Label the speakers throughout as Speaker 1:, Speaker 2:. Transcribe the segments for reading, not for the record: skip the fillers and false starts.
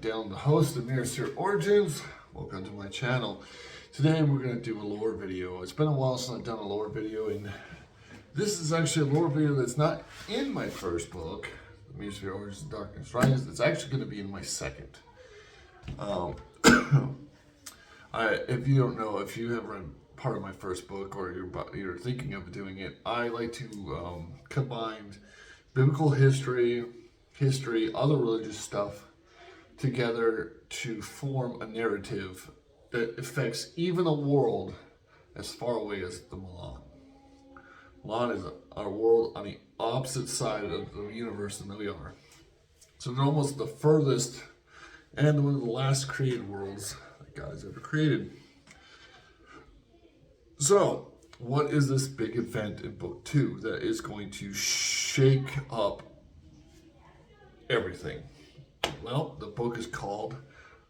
Speaker 1: Dale, the host of Mirror Origins. Welcome to my channel. Today we're going to do a lore video. It's been a while since I've done a lore video, and this is actually a lore video that's not in my first book, Mirror Origins and Darkness Rises. It's actually going to be in my second. If you don't know, if you haven't read part of my first book or you're thinking of doing it, I like to combine biblical history, other religious stuff together to form a narrative that affects even a world as far away as the Milan. Milan is our world on the opposite side of the universe than we are. So they're almost the furthest and one of the last created worlds that God has ever created. So, what is this big event in book 2 that is going to shake up everything? Well, the book is called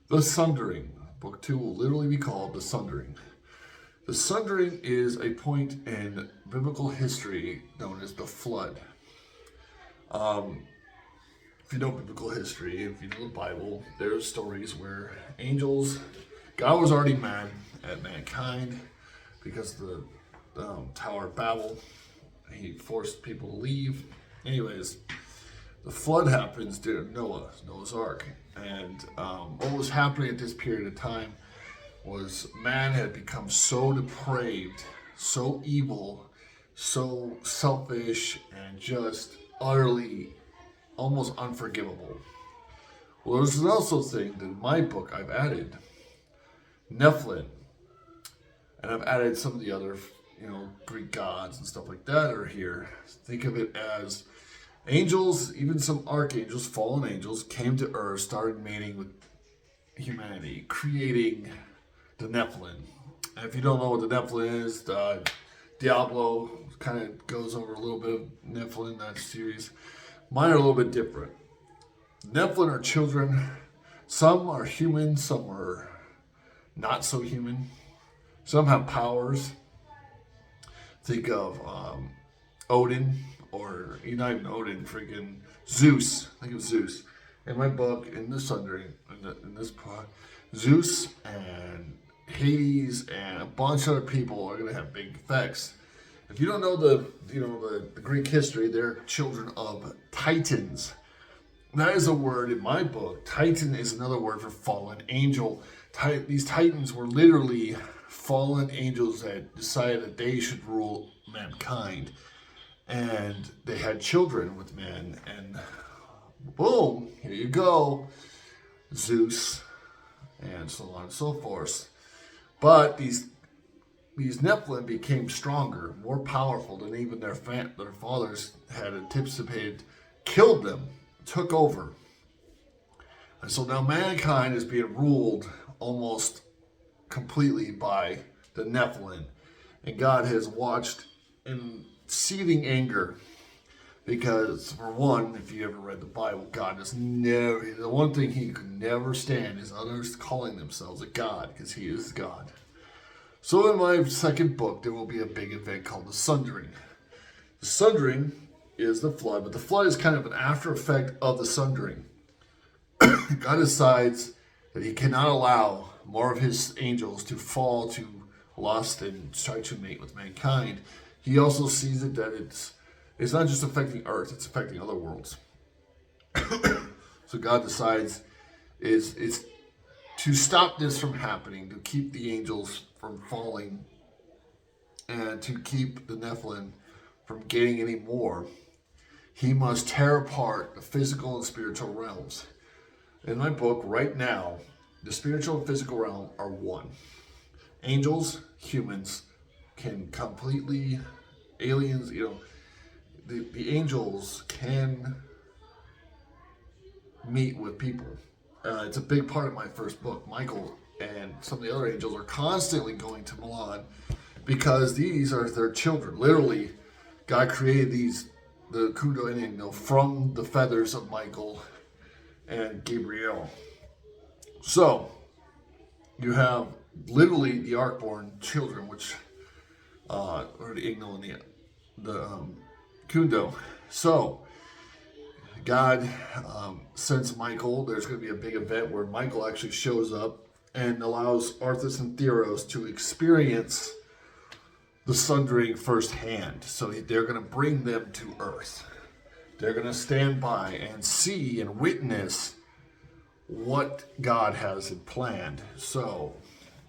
Speaker 1: The Sundering. Book 2 will literally be called The Sundering. The Sundering is a point in biblical history known as the Flood. If you know biblical history, if you know the Bible, there's stories where angels, God was already mad at mankind because of the Tower of Babel. He forced people to leave. Anyways, the flood happens during Noah's Ark. And what was happening at this period of time was man had become so depraved, so evil, so selfish, and just utterly almost unforgivable. Well, there's also a thing that in my book I've added Nephilim. And I've added some of the other, Greek gods and stuff like that are here. Think of it as angels, even some archangels, fallen angels, came to Earth, started mating with humanity, creating the Nephilim. And if you don't know what the Nephilim is, Diablo kind of goes over a little bit of Nephilim in that series. Mine are a little bit different. Nephilim are children. Some are human, some are not so human. Some have powers. Think of Odin, or not even Odin, freaking Zeus. Think of Zeus. In my book, in the Sundering, in this part, Zeus and Hades and a bunch of other people are going to have big effects. If you don't know the Greek history, they're children of Titans. That is a word in my book. Titan is another word for fallen angel. These Titans were literally fallen angels that decided that they should rule mankind. And they had children with men. And boom, here you go. Zeus and so on and so forth. But these Nephilim became stronger, more powerful than even their fathers had anticipated, killed them, took over. And so now mankind is being ruled almost completely by the Nephilim. And God has watched in seething anger because, for one, if you ever read the Bible, God is never, the one thing he could never stand is others calling themselves a God, because he is God. So in my second book, there will be a big event called the Sundering. The Sundering is the flood, but the flood is kind of an after effect of the Sundering. God decides that he cannot allow more of his angels to fall to lust and try to mate with mankind. He also sees it that it's not just affecting Earth, it's affecting other worlds. So God decides is to stop this from happening, to keep the angels from falling, and to keep the Nephilim from getting any more. He must tear apart the physical and spiritual realms. In my book, right now, the spiritual and physical realm are one. Angels, humans, can completely, aliens, the angels can meet with people. It's a big part of my first book. Michael and some of the other angels are constantly going to Milan because these are their children. Literally, God created the goingnto, from the feathers of Michael and Gabriel. So, you have literally the Ark-born children, which or the goingnto and the goingnto. So, God sends Michael. There's going to be a big event where Michael actually shows up and allows Arthas and Theros to experience the Sundering firsthand. So they're going to bring them to Earth. They're going to stand by and see and witness what God has planned. So,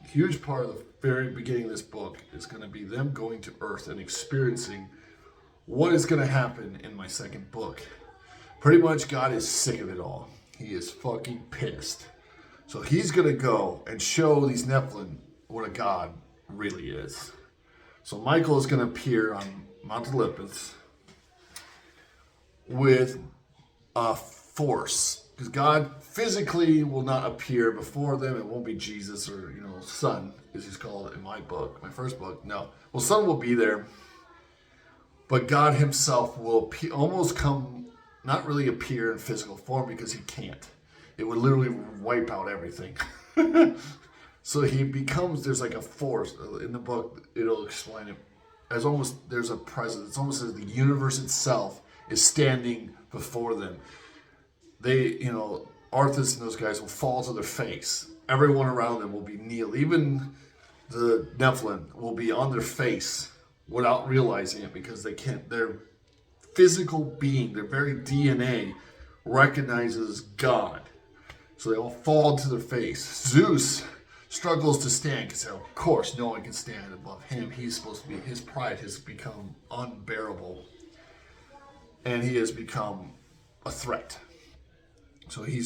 Speaker 1: a huge part of the very beginning of this book is going to be them going to Earth and experiencing what is going to happen in my second book. Pretty much God is sick of it all. He is fucking pissed. So he's going to go and show these Nephilim what a god really is. So Michael is going to appear on Mount Olympus with a force. Because God physically will not appear before them. It won't be Jesus or, Son, as he's called in my book, my first book. No. Well, Son will be there. But God himself will almost come, not really appear in physical form because he can't. It would literally wipe out everything. So he becomes, there's like a force. In the book, it'll explain it. As almost, there's a presence. It's almost as the universe itself is standing before them. They, Arthas and those guys will fall to their face. Everyone around them will be kneel. Even the Nephilim will be on their face without realizing it because they can't. Their physical being, their very DNA, recognizes God. So they all fall to their face. Zeus struggles to stand because, of course, no one can stand above him. He's supposed to be, his pride has become unbearable. And he has become a threat. So he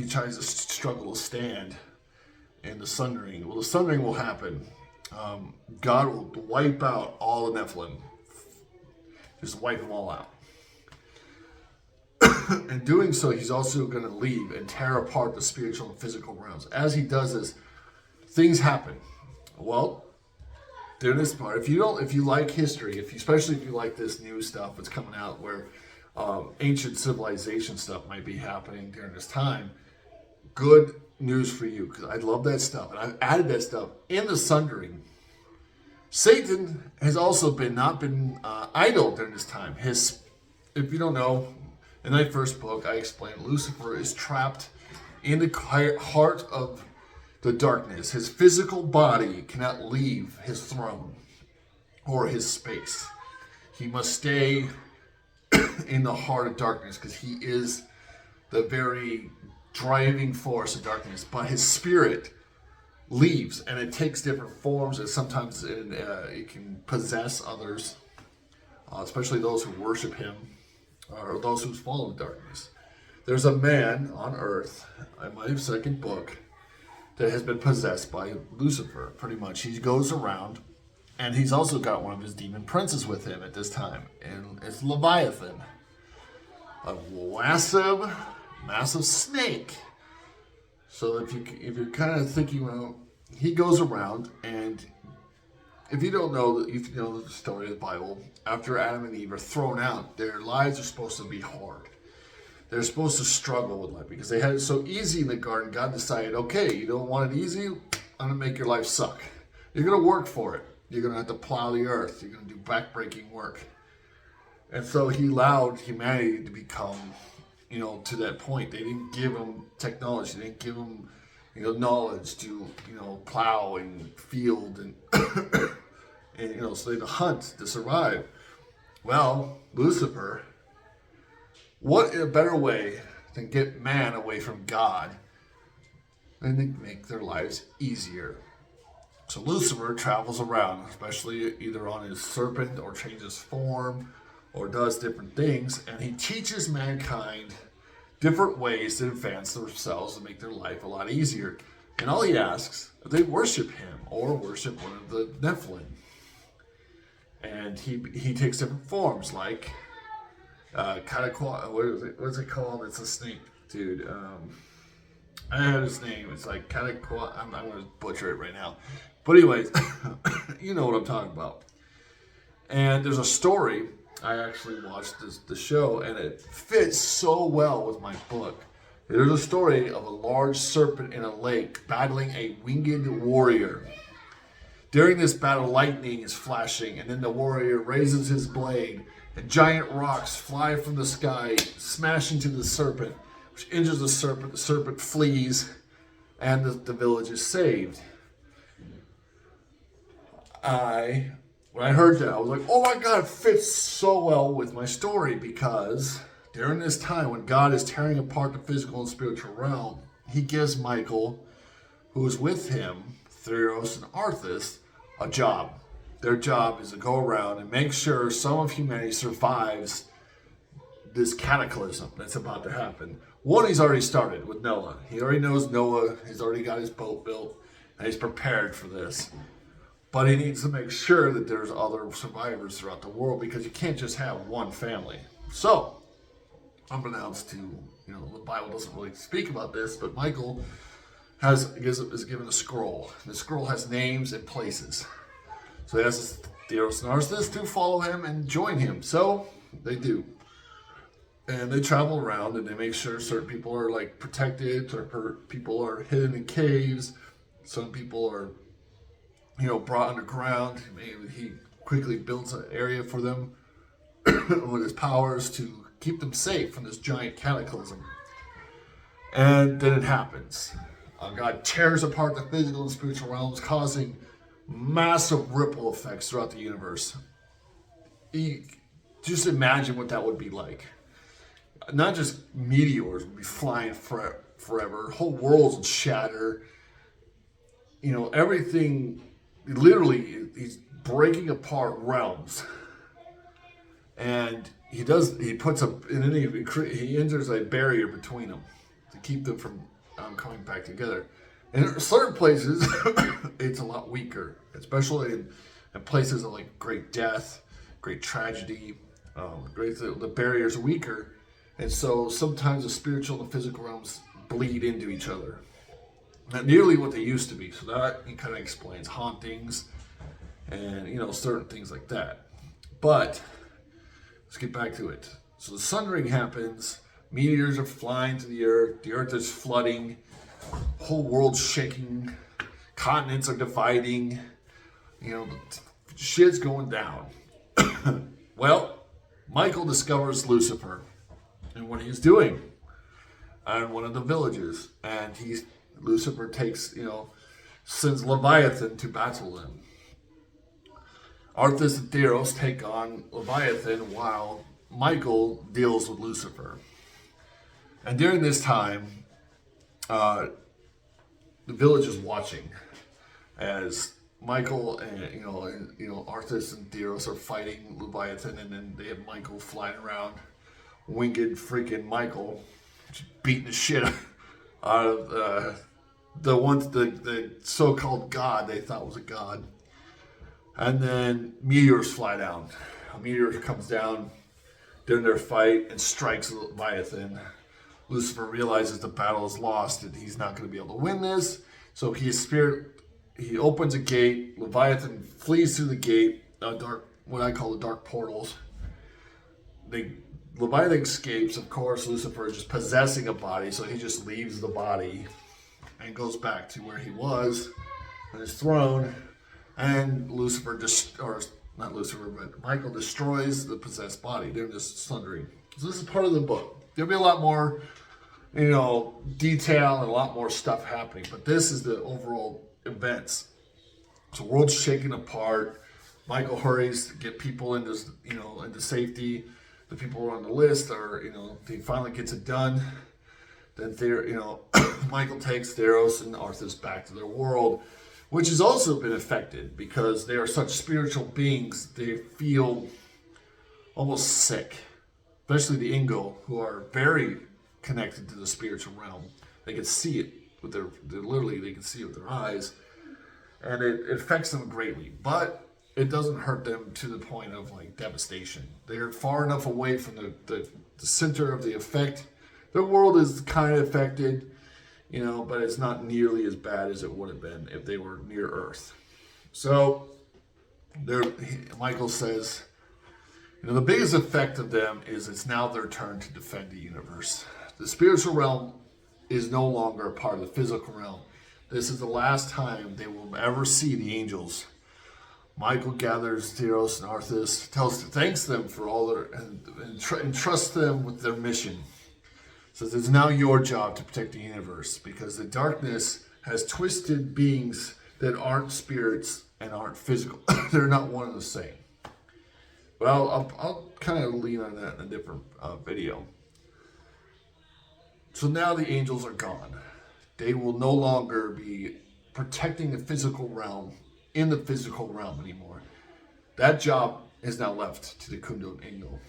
Speaker 1: tries to struggle to stand in the Sundering. Well, the Sundering will happen. God will wipe out all the Nephilim. Just wipe them all out. In doing so, he's also going to leave and tear apart the spiritual and physical realms. As he does this, things happen. Well, during this part, if you like history, especially if you like this new stuff that's coming out where ancient civilization stuff might be happening during this time, good news for you, because I love that stuff, and I've added that stuff in the Sundering. Satan has also not been idle during this time. If you don't know, in my first book, I explained Lucifer is trapped in the heart of the darkness. His physical body cannot leave his throne or his space. He must stay in the heart of darkness because he is the very driving force of darkness. But his spirit leaves, and it takes different forms, and sometimes it can possess others, especially those who worship him or those who follow darkness. There's a man on earth in my second book that has been possessed by Lucifer. Pretty much, he goes around, and he's also got one of his demon princes with him at this time, and it's Leviathan, a massive snake. So if you're kind of thinking, well, he goes around, and if you don't know, if you know the story of the Bible, after Adam and Eve are thrown out, their lives are supposed to be hard. They're supposed to struggle with life because they had it so easy in the garden. God decided, okay, you don't want it easy, I'm going to make your life suck. You're going to work for it. You're going to have to plow the earth. You're going to do backbreaking work. And so he allowed humanity to become, to that point. They didn't give them technology. They didn't give them, knowledge to, plow and field and, and so they had to hunt to survive. Well, Lucifer, what a better way to get man away from God than to make their lives easier. So Lucifer travels around, especially either on his serpent or changes form or does different things, and he teaches mankind different ways to advance themselves and make their life a lot easier. And all he asks, they worship him or worship one of the Nephilim. And he takes different forms, like what's it called? It's a snake, dude. I had his name. It's like Cataqua. I'm going to butcher it right now. But anyways, you know what I'm talking about. And there's a story. I actually watched the show, and it fits so well with my book. There's a story of a large serpent in a lake battling a winged warrior. During this battle, lightning is flashing, and then the warrior raises his blade and giant rocks fly from the sky, smash into the serpent, which injures the serpent. The serpent flees, and the village is saved. When I heard that, I was like, oh my God, it fits so well with my story, because during this time when God is tearing apart the physical and spiritual realm, he gives Michael, who is with him, Theros and Arthas, a job. Their job is to go around and make sure some of humanity survives this cataclysm that's about to happen. One, he's already started with Noah. He already knows Noah. He's already got his boat built, and he's prepared for this. But he needs to make sure that there's other survivors throughout the world, because you can't just have one family. So, unbeknownst to, the Bible doesn't really speak about this, but Michael is given a scroll. The scroll has names and places. So he has Theros and Arthas to follow him and join him. So they do. And they travel around and they make sure certain people are like protected, certain people are hidden in caves, some people are, brought underground. Maybe he quickly builds an area for them with his powers to keep them safe from this giant cataclysm. And then it happens. God tears apart the physical and spiritual realms, causing massive ripple effects throughout the universe. Just imagine what that would be like. Not just meteors would be flying forever. Whole worlds would shatter. Everything, literally, he's breaking apart realms. And he enters a barrier between them to keep them from coming back together. And in certain places, it's a lot weaker, especially in places of like great death, great tragedy. The barriers are weaker, and so sometimes the spiritual and the physical realms bleed into each other. Not nearly what they used to be. So that kind of explains hauntings and certain things like that. But let's get back to it. So the Sundering happens. Meteors are flying to the earth is flooding, whole world's shaking, continents are dividing, shit's going down. Well, Michael discovers Lucifer and what he's doing in one of the villages, and Lucifer sends Leviathan to battle him. Arthas and Theros take on Leviathan while Michael deals with Lucifer. And during this time, the village is watching as Michael and Arthas and Theros are fighting Leviathan, and then they have Michael flying around, winged freaking Michael, just beating the shit out of the so-called god they thought was a god. And then meteors fly down. A meteor comes down during their fight and strikes Leviathan. Lucifer realizes the battle is lost and he's not going to be able to win this. So he opens a gate. Leviathan flees through the gate, what I call the dark portals. Leviathan escapes. Of course, Lucifer is just possessing a body, so he just leaves the body and goes back to where he was on his throne. And Michael destroys the possessed body. They're just sundering. So this is part of the book. There'll be a lot more, detail and a lot more stuff happening. But this is the overall events. So world's shaking apart. Michael hurries to get people into safety. The people who are on the list he finally gets it done. Then Michael takes Theros and Arthas back to their world, which has also been affected because they are such spiritual beings. They feel almost sick. Especially the Ingo, who are very connected to the spiritual realm. They can see it with they can see it with their eyes. And it affects them greatly. But it doesn't hurt them to the point of like devastation. They're far enough away from the center of the effect. Their world is kind of affected, but it's not nearly as bad as it would have been if they were near Earth. So Michael says, the biggest effect of them is it's now their turn to defend the universe. The spiritual realm is no longer a part of the physical realm. This is the last time they will ever see the angels Michael gathers Theros and Arthas, thanks them for all their, and trusts them with their mission. Says it's now your job to protect the universe because the darkness has twisted beings that aren't spirits and aren't physical. They're not one and the same. Well, I'll kind of lean on that in a different video. So now the angels are gone. They will no longer be protecting the physical realm in the physical realm anymore. That job is now left to the goingnto,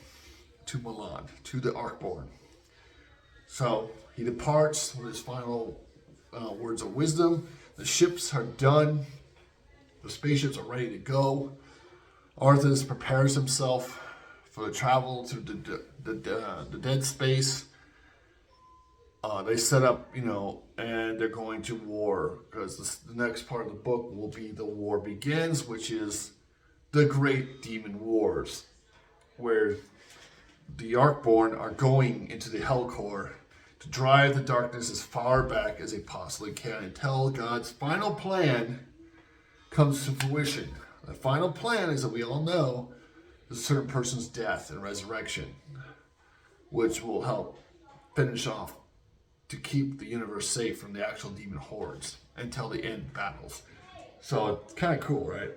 Speaker 1: to Milan, to the Archborn. So he departs with his final words of wisdom. The ships are done. The spaceships are ready to go. Arthas prepares himself for the travel to the dead space. They set up, and they're going to war because the next part of the book will be The War Begins, which is the Great Demon Wars, where the Archborn are going into the Hellcore to drive the darkness as far back as they possibly can until God's final plan comes to fruition. The final plan is that we all know is a certain person's death and resurrection, which will help finish off to keep the universe safe from the actual demon hordes until the end battles. So it's kind of cool, right?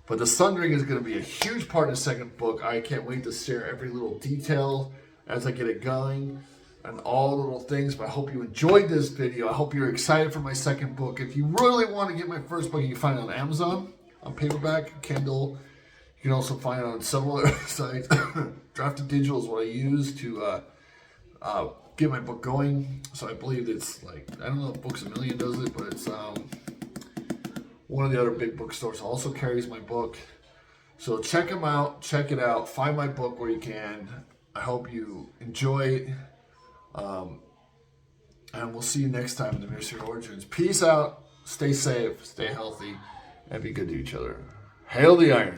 Speaker 1: But the Sundering is going to be a huge part of the second book. I can't wait to share every little detail as I get it going and all the little things. But I hope you enjoyed this video. I hope you're excited for my second book. If you really want to get my first book, you can find it on Amazon, on paperback, Kindle. You can also find it on several other sites. Drafted Digital is what I use to get my book going. So I believe it's I don't know if Books A Million does it, but it's one of the other big bookstores also carries my book. So check them out, check it out, find my book where you can. I hope you enjoy it. And we'll see you next time in the Mystery Origins. Peace out, stay safe, stay healthy, and be good to each other. Hail the Iron Age.